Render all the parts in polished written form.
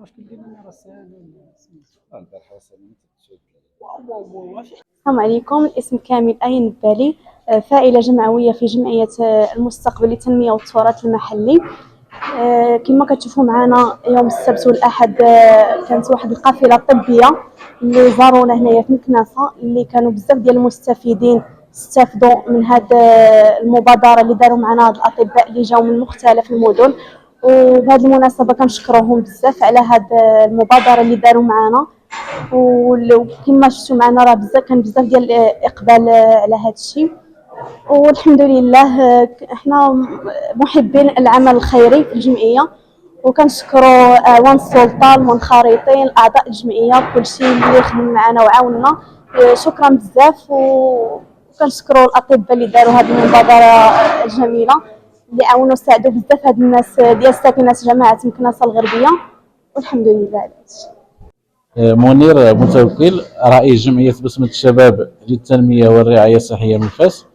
السلام عليكم. الاسم كامل أين بالي، فاعلة جمعوية في جمعية المستقبل للتنمية والتراث المحلي. كما كتشوفوا معنا يوم السبت والأحد كانت واحد القافلة طبية اللي زارونا هنايا في مكناسة، اللي كانوا بزاف ديال المستفيدين استفدوا من هذه المبادرة اللي داروا معنا هاد الأطباء اللي جاوا من مختلف المدن. وبهذه المناسبة كنشكرهم بزاف على هذه المبادرة اللي داروا معنا، وكما شفتوا معنا راه كان بزاف ديال الاقبال على هذا الشيء. والحمد لله احنا محبين العمل الخيري في الجمعيه، وكنشكروا اعوان السلطه المنخرطين اعضاء الجمعيه كل شيء اللي خدم معنا وعاوننا. شكرا بزاف. وكنشكروا الاطباء اللي داروا هذه المبادره الجميله، اللي عاونوا ساعدوا بزاف هاد الناس ديال ساكنه جماعه مكناسه الغربيه. والحمد لله على هذا الشيء. منير متوكل، رئيس جمعية بسمة الشباب للتنمية والرعاية الصحية من فاس.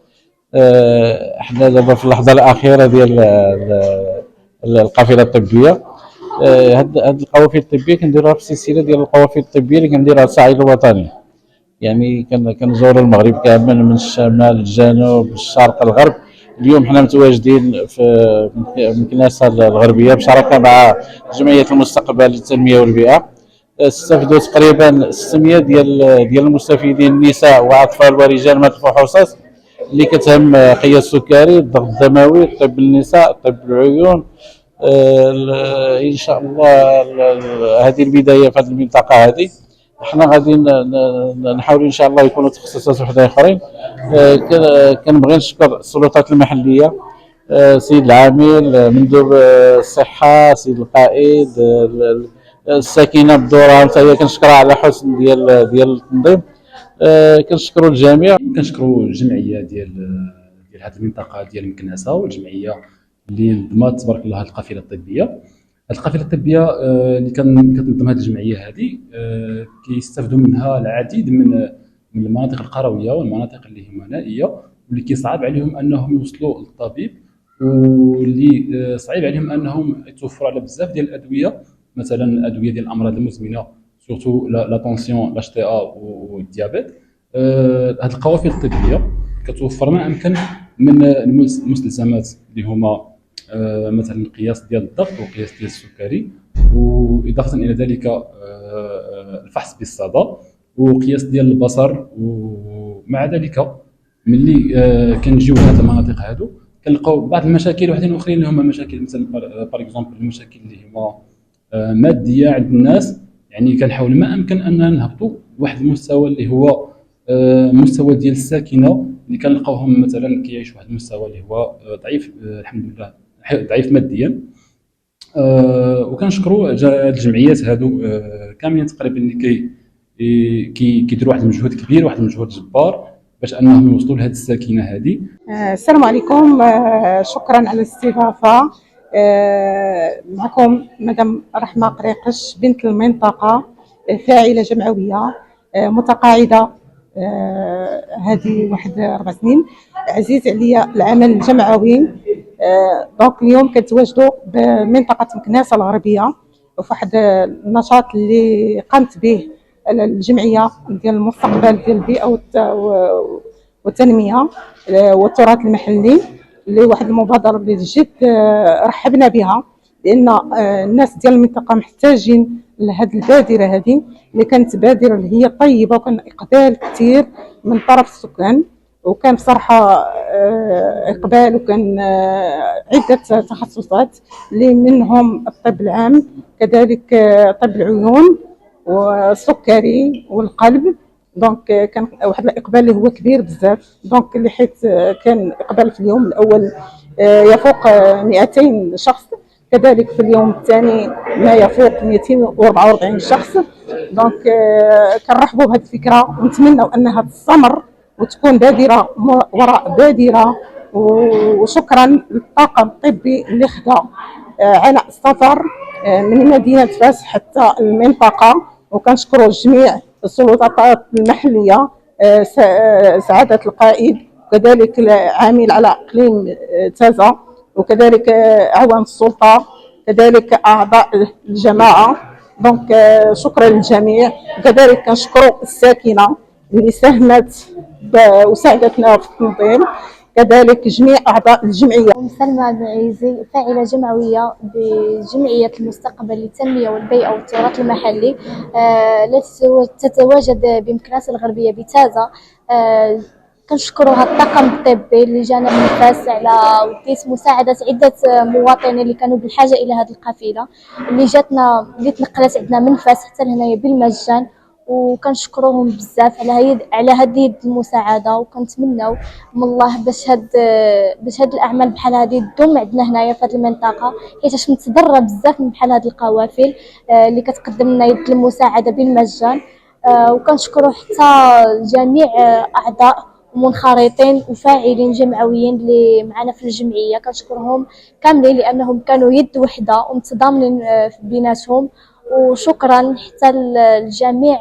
احنا دابا في اللحظة الأخيرة ديال القافلة الطبية. هاد القوافل الطبية كنديروها في السلسلة ديال القوافل الطبية اللي كنديرها الصعيد الوطني، يعني كنزوروا المغرب كامل من الشمال للجنوب للشرق للغرب. اليوم حنا متواجدين في مكناسة الغربية بشراكة مع جمعية المستقبل للتنمية والبيئة. استفدوا تقريبا 600 ديال المستفيدين، نساء واطفال ورجال من الفحوصات اللي كتهم قياس السكري، الضغط الدموي، طب النساء، طب العيون. ان شاء الله هذه البدايه في هذه المنطقه هذه. احنا غادي نحاولوا ان شاء الله يكونوا تخصصات وحده اخرين. كنبغي نشكر السلطات المحليه، سيد العامل، مندوب الصحه، سيد القائد، الساكنه بدورها حتى هي كنشكرها على حسن ديال التنظيم. كنشكروا الجميع، كنشكروا الجمعيه ديال هذه المنطقه ديال مكناسه، والجمعيه اللي نظمت تبارك الله هذه القافله الطبيه. هذه القافله الطبيه اللي كتنظم هذه الجمعيه هذه كيستافدوا منها العديد من المناطق القرويه والمناطق اللي هي نائيه، واللي كيصعب عليهم انهم يوصلوا للطبيب، واللي صعيب عليهم انهم يتوفروا على بزاف ديال الادويه، مثلا الادويه ديال الامراض المزمنه سورتو لا طونسيون لاش تي ا والديابيت. هذه القوافل الطبيه كتوفر ما امكن من المستلزمات اللي هما مثلا قياس ديال الضغط وقياس ديال السكري، واضافه الى ذلك الفحص بالصدى وقياس ديال البصر. ومع ذلك ملي كنجيو لهاد المناطق هادو كنلقاو بعض المشاكل وحدين اخرين اللي هما مشاكل مثلا باغ اكزومبل المشاكل اللي هما ماديه عند الناس. يعني كنحاول ما امكن اننا نهبطوا لواحد المستوى اللي هو مستوى ديال الساكنه اللي كنلقاوهم مثلا كيعيشوا واحد المستوى اللي هو ضعيف، الحمد لله ضعيف ماديا. وكنشكروا الجمعيات هادو كاملين تقريبا اللي كيديروا واحد المجهود كبير، واحد المجهود جبار باش انهم يوصلوا لهذه الساكنه هذه. السلام عليكم. شكرا على الاستضافه. معكم مدام رحمه قريقش، بنت المنطقه، فاعله جمعويه متقاعده هذه واحد 4 سنين. عزيز عليا العمل الجمعوي. دونك اليوم كنتواجدوا بمنطقه مكناسه الغربيه وفي واحد النشاط اللي قامت به الجمعيه ديال المستقبل ديال البيئه والتنميه والتراث المحلي، اللي واحد المبادره اللي جد رحبنا بها، لان الناس ديال المنطقه محتاجين لهذه البادره هذه اللي كانت بادره اللي هي طيبه، وكان اقبال كثير من طرف السكان، وكان بصراحه اقبال، وكان عده تخصصات اللي منهم الطب العام، كذلك طب العيون والسكري والقلب. دونك كان واحد الاقبال اللي هو كبير بزاف. دونك اللي حيت كان اقبال في اليوم الاول يفوق 200 شخص، كذلك في اليوم الثاني ما يفوق 244 شخص. دونك كنرحبوا بهذه الفكره، ونتمنوا انها تستمر وتكون بادره وراء بادره. وشكرا للطاقم الطبي اللي خدا عناء السفر من مدينه فاس حتى المنطقه. وكنشكروا جميع السلطات المحليه، سعاده القائد، وكذلك العامل على اقليم تازا، وكذلك اعوان السلطه، كذلك اعضاء الجماعه. دونك شكرا للجميع. وكذلك كنشكروا الساكنه اللي ساهمت وساعدتنا في التنظيم، كذلك جميع اعضاء الجمعيه. سلمى المعيزي، فاعلة جمعوية بجمعية المستقبل للتنمية والبيئة والتراث المحلي التي تتواجد بمكناس الغربية بتازة. كنشكروا الطاقم الطبي اللي جانا من فاس على وديت مساعدة عدة مواطنين اللي كانوا بالحاجة إلى هذه القافلة اللي تنقلت عندنا من فاس حتى لهنايا بالمجان، وكنشكروهم بزاف على هذه المساعده. وكنتمناو من الله باش هاد الاعمال بحال هذه تدوم عندنا هنايا في هذه المنطقه، حيت متضرره بزاف من بحال هذه القوافل اللي كتقدم لنا يد المساعده بالمجان. وكنشكروا حتى جميع اعضاء منخرطين وفاعلين جمعويين اللي معنا في الجمعيه، كنشكرهم كاملين لانهم كانوا يد وحده ومتضامنين بيناتهم. وشكرا حتى لجميع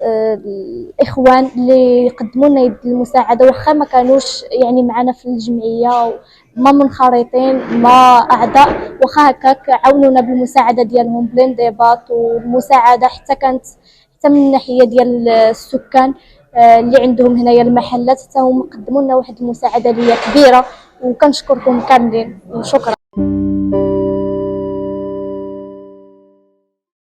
الاخوان اللي قدموا لنا يد المساعده، واخا ما كانوش يعني معنا في الجمعيه، ما منخرطين ما اعضاء، واخا هكاك عاونونا بالمساعده ديالهم بلا انضباط. والمساعده حتى كانت حتى من الناحيه ديال السكان اللي عندهم هنايا المحلات، حتى هما قدموا لنا واحد المساعده اللي هي كبيره، وكنشكركم كاملين وشكرا.